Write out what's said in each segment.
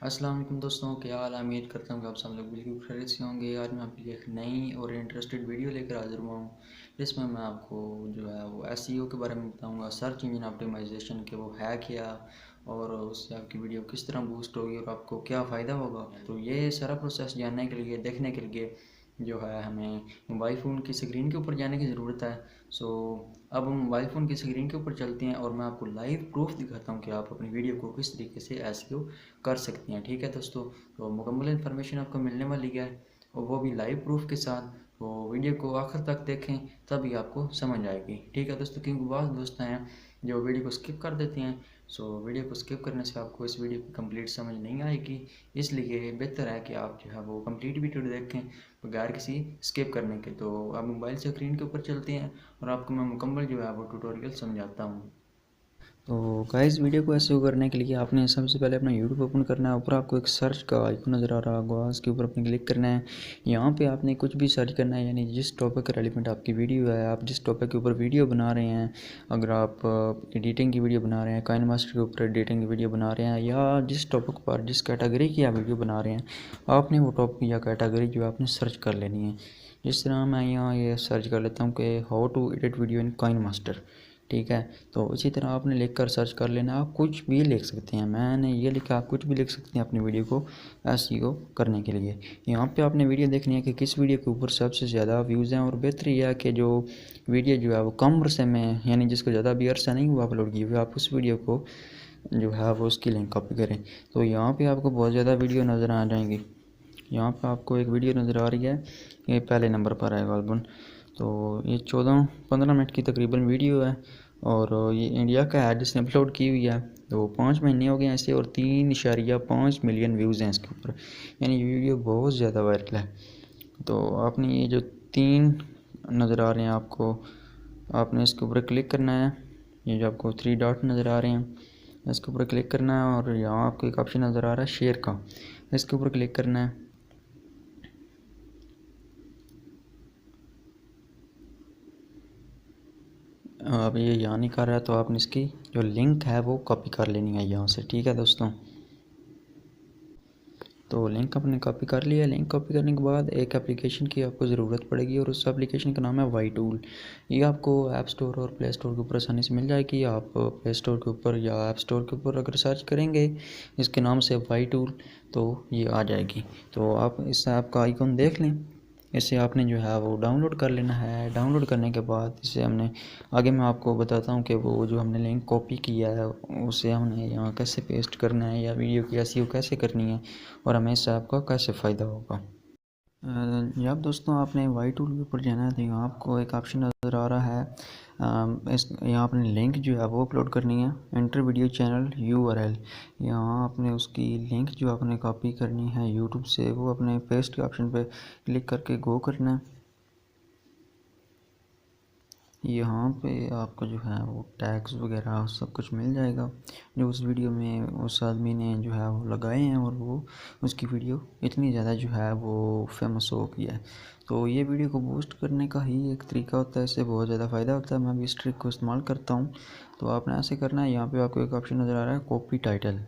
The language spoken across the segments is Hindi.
अस्सलाम वालेकुम दोस्तों, क्या हाल है। उम्मीद करता हूँ कि आप सब लोग बिल्कुल खैरियत से होंगे। आज मैं आपके लिए एक नई और इंटरेस्टेड वीडियो लेकर हाजिर हुआ हूँ, जिसमें मैं आपको जो है वो एसईओ के बारे में बताऊँगा। सर्च इंजन ऑप्टिमाइजेशन के वो है क्या, और उससे आपकी वीडियो किस तरह बूस्ट होगी और आपको क्या फ़ायदा होगा। तो ये सारा प्रोसेस जानने के लिए, देखने के लिए जो है हमें मोबाइल फ़ोन की स्क्रीन के ऊपर जाने की ज़रूरत है। सो अब हम मोबाइल फ़ोन की स्क्रीन के ऊपर चलते हैं और मैं आपको लाइव प्रूफ दिखाता हूँ कि आप अपनी वीडियो को किस तरीके से एसईओ कर सकती हैं। ठीक है दोस्तों, तो मुकम्मल इन्फॉर्मेशन आपको मिलने वाली है और वो भी लाइव प्रूफ के साथ। तो वीडियो को आखिर तक देखें, तभी आपको समझ आएगी। ठीक है दोस्तों, क्योंकि बहुत दोस्त हैं जो वीडियो को स्किप कर देते हैं। सो वीडियो को स्किप करने से आपको इस वीडियो की कंप्लीट समझ नहीं आएगी, इसलिए बेहतर है कि आप जो है वो कंप्लीट वीडियो देखें बगैर किसी स्किप करने के। तो आप मोबाइल स्क्रीन के ऊपर चलते हैं और आपको मैं मुकम्मल जो है वो ट्यूटोरियल समझाता हूँ। तो गाइस, वीडियो को ऐसे करने के लिए आपने सबसे पहले अपना यूट्यूब ओपन करना है। ऊपर आपको एक सर्च का आइकन नज़र आ रहा होगा, उसके ऊपर अपने क्लिक करना है। यहाँ पे आपने कुछ भी सर्च करना है, यानी जिस टॉपिक का रेलिवेंट आपकी वीडियो है, आप जिस टॉपिक के ऊपर वीडियो बना रहे हैं। अगर आप एडिटिंग की वीडियो बना रहे हैं, काइनमास्टर के ऊपर एडिटिंग की वीडियो बना रहे हैं, या जिस टॉपिक पर जिस कैटेगरी की आप वीडियो बना रहे हैं, आपने वो टॉपिक या कैटेगरी जो आपने सर्च कर लेनी है। जिस तरह मैं यहाँ ये सर्च कर लेता हूँ कि how to edit video in KineMaster. ठीक है, तो इसी तरह आपने लिख कर सर्च कर लेना। आप कुछ भी लिख सकते हैं, मैंने ये लिखा, आप कुछ भी लिख सकते हैं अपनी वीडियो को एसईओ करने के लिए। यहाँ पे आपने वीडियो देखनी है कि किस वीडियो के ऊपर सबसे ज़्यादा व्यूज़ हैं, और बेहतर यह है कि जो वीडियो जो है वो कम अरसे में, यानी जिसको ज़्यादा भी अरसा नहीं हुआ अपलोड किए हुए, आप उस वीडियो को जो है वो उसकी लिंक कॉपी करें। तो यहाँ पर आपको बहुत ज़्यादा वीडियो नज़र आ जाएंगी। यहाँ पर आपको एक वीडियो नज़र आ रही है, ये पहले नंबर पर है गालबन। तो ये 14-15 मिनट की तकरीबन वीडियो है, और ये इंडिया का है जिसने अपलोड की हुई है। तो 5 महीने हो गए हैं इसे, और 3.5 मिलियन व्यूज़ हैं इसके ऊपर, यानी ये वीडियो बहुत ज़्यादा वायरल है। तो आपने ये जो 3 नज़र आ रहे हैं आपको, आपने इसके ऊपर क्लिक करना है। ये जो आपको 3 डॉट नज़र आ रहे हैं, इसके ऊपर क्लिक करना है, और यहाँ आपको एक ऑप्शन नज़र आ रहा है शेयर का, इसके ऊपर क्लिक करना है। अब ये यहाँ नहीं कर रहा है, तो आपने इसकी जो लिंक है वो कॉपी कर लेनी है यहाँ से। ठीक है दोस्तों, तो लिंक आपने कॉपी कर लिया। लिंक कॉपी करने के बाद एक एप्लीकेशन की आपको ज़रूरत पड़ेगी, और उस एप्लीकेशन का नाम है वाई टूल। ये आपको ऐप स्टोर और प्ले स्टोर के ऊपर आसानी से मिल जाएगी। आप प्ले स्टोर के ऊपर या ऐप स्टोर के ऊपर अगर सर्च करेंगे इसके नाम से वाई टूल, तो ये आ जाएगी। तो आप इस ऐप का आइकन देख लें, इसे आपने जो है वो डाउनलोड कर लेना है। डाउनलोड करने के बाद इसे हमने, आगे मैं आपको बताता हूँ कि वो जो हमने लिंक कॉपी किया है उसे हमने यहाँ कैसे पेस्ट करना है, या वीडियो की एसईओ कैसे करनी है, और हमें इस ऐप का कैसे फ़ायदा होगा। जब दोस्तों आपने वाई टूल के ऊपर जाना है, तो यहाँ आपको एक ऑप्शन नज़र आ रहा है, इस यहाँ आपने लिंक जो है वो अपलोड करनी है। एंटर वीडियो चैनल यूआरएल, यहाँ आपने उसकी लिंक जो आपने कॉपी करनी है यूट्यूब से, वो अपने पेस्ट के ऑप्शन पे क्लिक करके गो करना है। यहाँ पे आपको जो है वो टैग्स वगैरह सब कुछ मिल जाएगा जो उस वीडियो में उस आदमी ने जो है वो लगाए हैं, और वो उसकी वीडियो इतनी ज़्यादा जो है वो फेमस हो गई है। तो ये वीडियो को बूस्ट करने का ही एक तरीका होता है, इससे बहुत ज़्यादा फ़ायदा होता है। मैं भी इस ट्रिक को इस्तेमाल करता हूँ। तो आपने ऐसे करना है, यहाँ पर आपको एक ऑप्शन नज़र आ रहा है कॉपी टाइटल।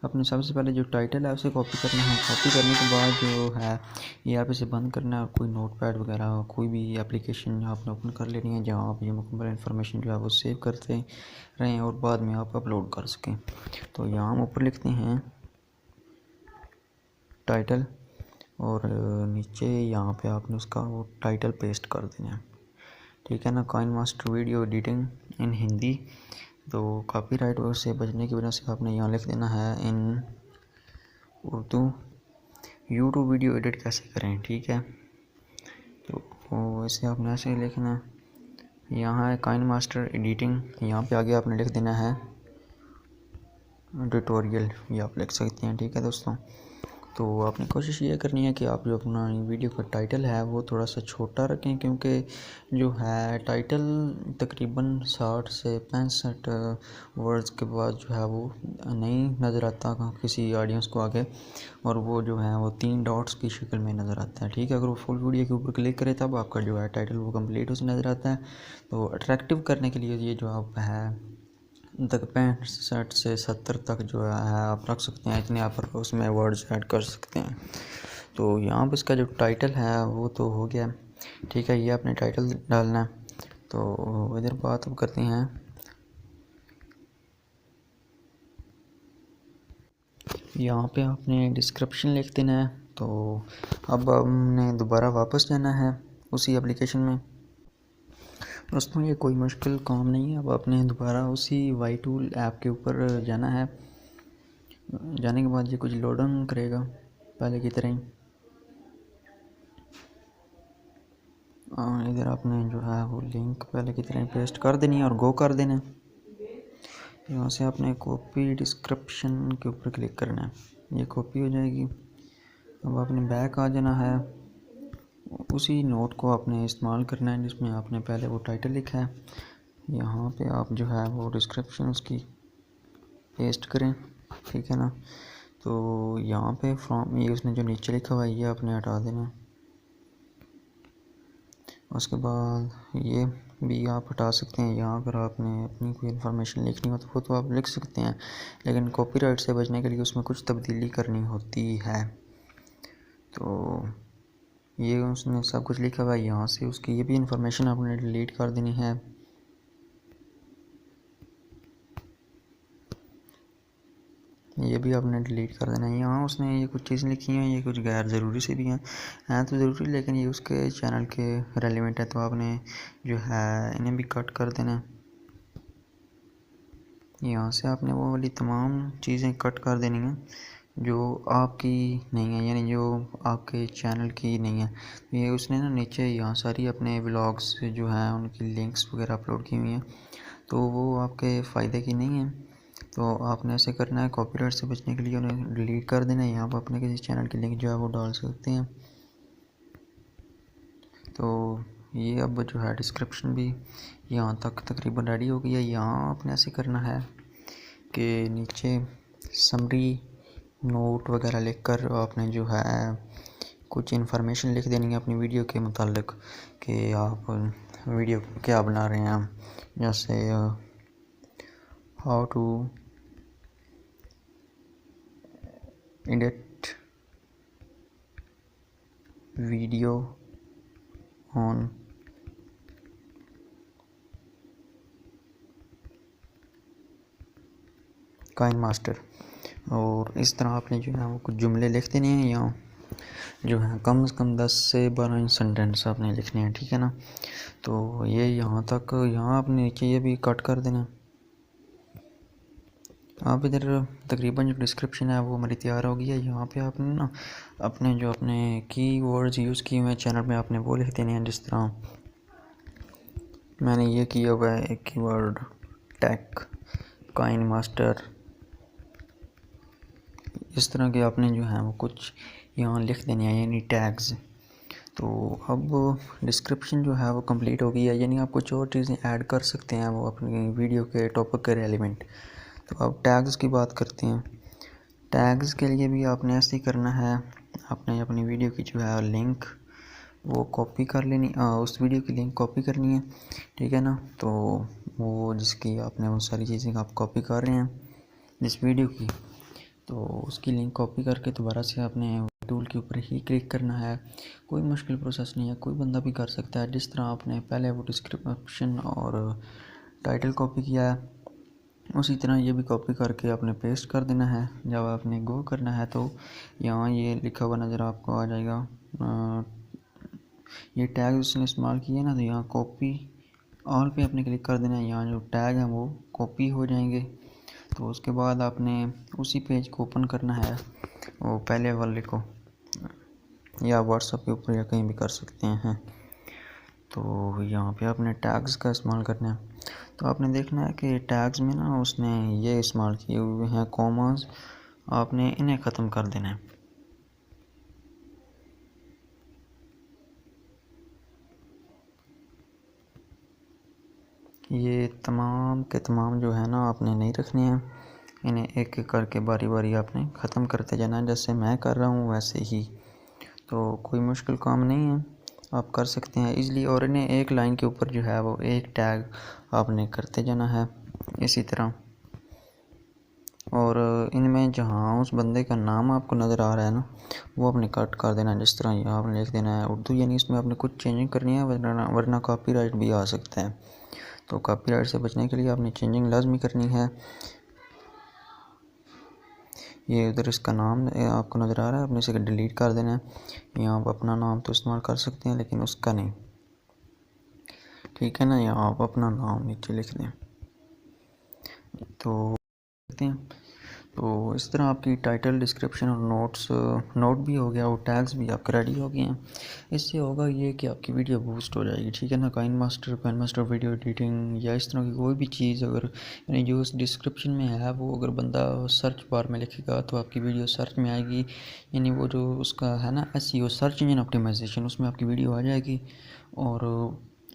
अपने सबसे पहले जो टाइटल है उसे कॉपी करना है। कॉपी करने के बाद जो है ये आप इसे बंद करना है, और कोई नोटपैड वगैरह कोई भी एप्लीकेशन आपने ओपन कर लेनी है जहाँ आप ये मुकम्मल इन्फॉर्मेशन जो है वो सेव करते रहें और बाद में आप अपलोड कर सकें। तो यहाँ हम ऊपर लिखते हैं टाइटल, और नीचे यहाँ पे आपने उसका वो टाइटल पेस्ट कर देना है। ठीक है ना, KineMaster video editing in Hindi. तो कॉपीराइट से बचने की वजह से आपने यहाँ लिख देना है इन उर्दू, यूट्यूब वीडियो एडिट कैसे करें। ठीक है, तो इसे आपने ऐसे लिखना है। यहाँ है काइनमास्टर एडिटिंग, यहाँ पे आगे आपने लिख देना है ट्यूटोरियल, ये आप लिख सकते हैं। ठीक है दोस्तों, तो आपने कोशिश ये करनी है कि आप जो अपना वीडियो का टाइटल है वो थोड़ा सा छोटा रखें, क्योंकि जो है टाइटल तकरीबन 60 से 65 वर्ड्स के बाद जो है वो नहीं नज़र आता किसी ऑडियंस को आगे, और वो जो है वो 3 डॉट्स की शक्ल में नज़र आता है। ठीक है, अगर वो फुल वीडियो के ऊपर क्लिक करें तब आपका जो है टाइटल वो कंप्लीट उसे नज़र आता है। तो अट्रैक्टिव करने के लिए ये जो आप है तक 65 से 70 तक जो है आप रख सकते हैं, इतने आप उसमें वर्ड्स ऐड कर सकते हैं। तो यहाँ पर इसका जो टाइटल है वो तो हो गया, ठीक है। ये आपने टाइटल डालना है। तो इधर बात अब करते हैं, यहाँ पे आपने डिस्क्रिप्शन लिख देना है। तो अब हमने दोबारा वापस जाना है उसी एप्लीकेशन में। दोस्तों ये कोई मुश्किल काम नहीं है। अब आपने दोबारा उसी वाई टूल ऐप के ऊपर जाना है। जाने के बाद ये कुछ लोडिंग करेगा पहले की तरह ही। इधर आपने जो है वो लिंक पहले की तरह पेस्ट कर देनी है और गो कर देना है। यहाँ से आपने कॉपी डिस्क्रिप्शन के ऊपर क्लिक करना है, ये कॉपी हो जाएगी। अब आपने बैक आ जाना है, उसी नोट को आपने इस्तेमाल करना है जिसमें आपने पहले वो टाइटल लिखा है। यहाँ पे आप जो है वो डिस्क्रिप्शन उसकी पेस्ट करें, ठीक है ना। तो यहाँ पे फ्रॉम ये उसने जो नीचे लिखा हुआ है ये आपने हटा देना है। उसके बाद ये भी आप हटा सकते हैं। यहाँ अगर आपने अपनी कोई इन्फॉर्मेशन लिखनी हो तो वो तो आप लिख सकते हैं, लेकिन कॉपीराइट से बचने के लिए उसमें कुछ तब्दीली करनी होती है। तो ये उसने सब कुछ लिखा हुआ है, यहाँ से उसकी ये भी इंफॉर्मेशन आपने डिलीट कर देनी है। ये भी आपने डिलीट कर देना है। यहाँ उसने ये कुछ चीज़ें लिखी हैं, ये कुछ गैर ज़रूरी से भी हैं तो ज़रूरी, लेकिन ये उसके चैनल के रेलिवेंट है, तो आपने जो है इन्हें भी कट कर देना है। यहाँ से आपने वो वाली तमाम चीज़ें कट कर देनी हैं जो आपकी नहीं है, यानी जो आपके चैनल की नहीं है। ये उसने ना नीचे यहाँ सारी अपने व्लॉग्स जो हैं उनकी लिंक्स वगैरह अपलोड की हुई हैं, तो वो आपके फ़ायदे की नहीं है। तो आपने ऐसे करना है, कॉपीराइट से बचने के लिए उन्हें डिलीट कर देना है। यहाँ पर अपने किसी चैनल की लिंक जो है वो डाल सकते हैं। तो ये अब जो है डिस्क्रिप्शन भी यहाँ तक तकरीबन रेडी हो गई है। यहाँ आपने ऐसे करना है कि नीचे समरी नोट वगैरह लिखकर आपने जो है कुछ इन्फॉर्मेशन लिख देनी है अपनी वीडियो के मुतालिक कि आप वीडियो क्या बना रहे हैं। जैसे how to edit video on KineMaster, और इस तरह आपने जो है वो कुछ जुमले लिख देने हैं। यहाँ जो है कम से कम 10 से 12 सेंटेंस आपने लिखने हैं, ठीक है ना। तो ये यहाँ तक, यहाँ आपने नीचे ये भी कट कर देना। आप इधर तकरीबन जो डिस्क्रिप्शन है वो हमारी तैयार हो गई है। यहाँ पे आपने ना अपने जो अपने कीवर्ड्स यूज़ किए हुए हैं चैनल में आपने वो लिख देने हैं। जिस तरह मैंने ये किया हुआ है एक कीवर्ड टेक काइनमास्टर, इस तरह के आपने जो है वो कुछ यहाँ लिख देने हैं, यानी टैग्स। तो अब डिस्क्रिप्शन जो है वो कंप्लीट हो गई है, यानी आप कुछ और चीज़ें ऐड कर सकते हैं वो अपनी वीडियो के टॉपिक के रेलिवेंट। तो अब टैग्स की बात करते हैं। टैग्स के लिए भी आपने ऐसे ही करना है, आपने अपनी वीडियो की जो है लिंक वो कॉपी कर लेनी, उस वीडियो की लिंक कॉपी करनी है, ठीक है ना। तो वो जिसकी आपने वो सारी चीज़ें आप कॉपी कर रहे हैं जिस वीडियो की, तो उसकी लिंक कॉपी करके दोबारा से आपने टूल के ऊपर ही क्लिक करना है। कोई मुश्किल प्रोसेस नहीं है, कोई बंदा भी कर सकता है। जिस तरह आपने पहले वो डिस्क्रिप्शन और टाइटल कॉपी किया है उसी तरह ये भी कॉपी करके आपने पेस्ट कर देना है। जब आपने गो करना है तो यहाँ ये लिखा हुआ नज़र आपको आ जाएगा, ये टैग उसने इस्तेमाल किए ना, तो यहाँ कॉपी ऑल पे आपने क्लिक कर देना है। यहाँ जो टैग हैं वो कॉपी हो जाएंगे। तो उसके बाद आपने उसी पेज को ओपन करना है, वो पहले वाले को, या व्हाट्सएप के ऊपर या कहीं भी कर सकते हैं। तो यहाँ पे आपने टैग्स का इस्तेमाल करना है। तो आपने देखना है कि टैग्स में ना उसने ये इस्तेमाल किए हुए हैं कॉमास, आपने इन्हें ख़त्म कर देना है। ये तमाम के तमाम जो है ना आपने नहीं रखने हैं, इन्हें एक एक करके बारी बारी आपने ख़त्म करते जाना है, जैसे मैं कर रहा हूँ वैसे ही। तो कोई मुश्किल काम नहीं है, आप कर सकते हैं इजीली। और इन्हें एक लाइन के ऊपर जो है वो एक टैग आपने करते जाना है इसी तरह। और इनमें जहाँ उस बंदे का नाम आपको नज़र आ रहा है ना, वो आपने कट कर देना है। जिस तरह यहाँ आपने लिख देना है उर्दू, यानी इसमें आपने कुछ चेंजिंग करनी है, वरना कॉपीराइट भी आ सकता है। तो कॉपीराइट से बचने के लिए आपने चेंजिंग लाजमी करनी है। ये उधर इसका नाम आपको नज़र आ रहा है, आपने इसे डिलीट कर देना है। यहाँ आप अपना नाम तो इस्तेमाल कर सकते हैं लेकिन उसका नहीं, ठीक है ना। यहाँ आप अपना नाम नीचे लिख दें तो देखते हैं। तो इस तरह आपकी टाइटल, डिस्क्रिप्शन और नोट भी हो गया और टैग्स भी आपके रेडी हो गए हैं। इससे होगा ये कि आपकी वीडियो बूस्ट हो जाएगी, ठीक है ना। काइन मास्टर वीडियो एडिटिंग या इस तरह की कोई भी चीज़ अगर यानी जो उस डिस्क्रिप्शन में है वो अगर बंदा सर्च बार में लिखेगा तो आपकी वीडियो सर्च में आएगी। यानी वो जो उसका है ना SEO, सर्च इंजन ऑप्टिमाइजेशन, उसमें आपकी वीडियो आ जाएगी और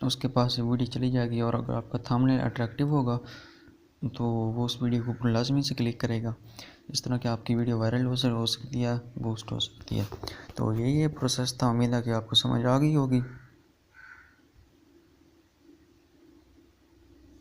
उसके पास वीडियो चली जाएगी। और अगर आपका थंबनेल अट्रैक्टिव होगा तो वो उस वीडियो को लाजमी से क्लिक करेगा। इस तरह की आपकी वीडियो वायरल हो सकती है, बूस्ट हो सकती है। तो यही प्रोसेस था। उम्मीद है कि आपको समझ आ गई होगी।